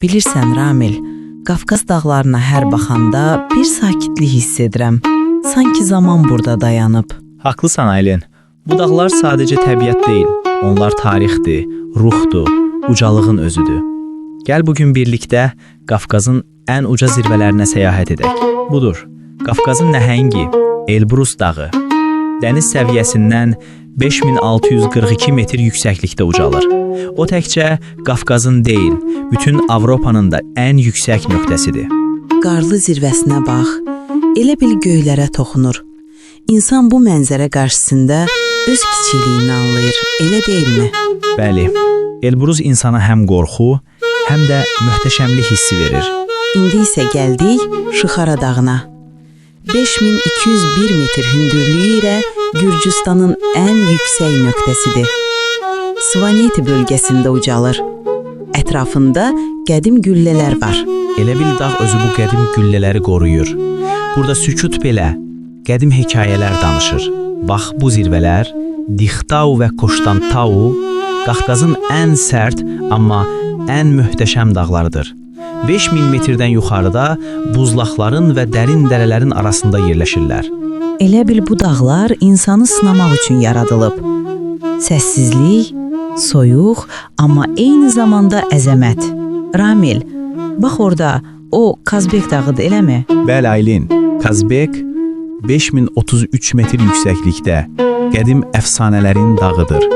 Bilirsən Ramil, Qafqaz dağlarına hər baxanda bir sakitlik hiss edirəm. Sanki zaman burada dayanıb. Haqlısan Aylin. Bu dağlar sadəcə təbiət deyil. Onlar tarixdir, ruhdur, ucalığın özüdür. Gəl bugün birlikdə Qafqazın ən uca zirvələrinə səyahət edək. Budur, Qafqazın nəhəngi Elbrus dağı. Dəniz səviyyəsindən 5642 metr yüksəklikdə ucalır. O təkcə Qafqazın deyil, bütün Avropanın da ən yüksək nöqtəsidir. Qarlı zirvəsinə bax, elə bil göylərə toxunur. İnsan bu mənzərə qarşısında öz kiçikliyini anlayır, elə deyilmi? Bəli, Elbrus insana həm qorxu, həm də möhtəşəmlik hissi verir. İndi isə gəldik Şıxara dağına. 5201 metr hündürlüyü ilə Gürcüstanın ən yüksək nöqtəsidir. Svaneti bölgəsində ucalır. Ətrafında qədim güllələr var. Elə bil dağ özü bu qədim güllələri qoruyur. Burada sükut belə qədim hekayələr danışır. Bax bu zirvələr Dixtau və Koştantau Qafqazın ən sərt, amma ən möhtəşəm dağlarıdır. 5000 metrdən yuxarıda buzlaqların və dərin dərələrin arasında yerləşirlər. Elə bil bu dağlar insanı sınamaq üçün yaradılıb. Səssizlik, soyuq, amma eyni zamanda əzəmət. Ramil, bax orada, o Kazbek dağıdır, eləmi? Bəli Aylin, Kazbek 5033 metr yüksəklikdə qədim əfsanələrin dağıdır.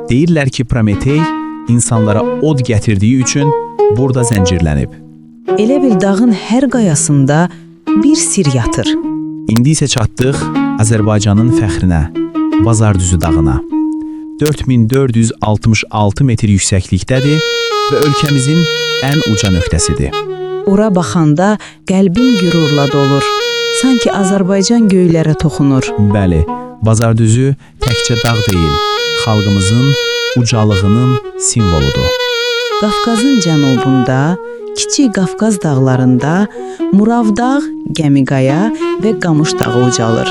Deyirlər ki, Prometey insanlara od gətirdiyi üçün burada zəncirlənib. Elə bil dağın hər qayasında bir sir yatır. İndi isə çatdıq Azərbaycanın fəxrinə, Bazardüzü dağına. 4466 metr yüksəklikdədir və ölkəmizin ən uca nöqtəsidir. Ora baxanda qəlbim qürurla dolur. Sanki Azərbaycan göylərə toxunur. Bəli, Bazardüzü təkcə dağ deyil, xalqımızın ucalığının simvoludur. Qafqazın cənubunda, Kiçik Qafqaz dağlarında Muravdağ, Gəmiqaya və Qamış dağı ucalır.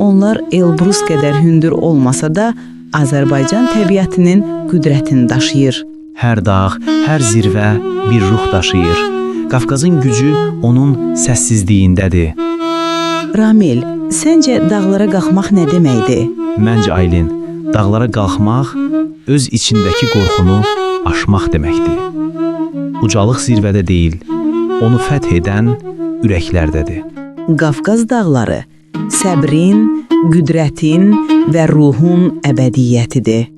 Onlar Elbrus qədər hündür olmasa da Azərbaycan təbiətinin qüdrətini daşıyır. Hər dağ, hər zirvə bir ruh daşıyır. Qafqazın gücü onun səssizliyindədir. Ramil, səncə dağlara qalxmaq nə deməkdir? Məncə Aylin, dağlara qalxmaq öz içindəki qorxunu aşmaq deməkdir. Ucalıq zirvədə deyil, onu fəth edən ürəklərdədir. Qafqaz dağları səbrin, qüdrətin və ruhun əbədiyyətidir.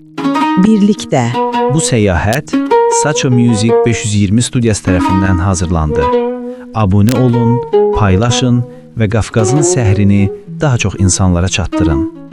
Birlikdə. Bu səyahət Saço Music 520 studiyası tərəfindən hazırlandı. Abunə olun, paylaşın və Qafqazın səhrini daha çox insanlara çatdırın.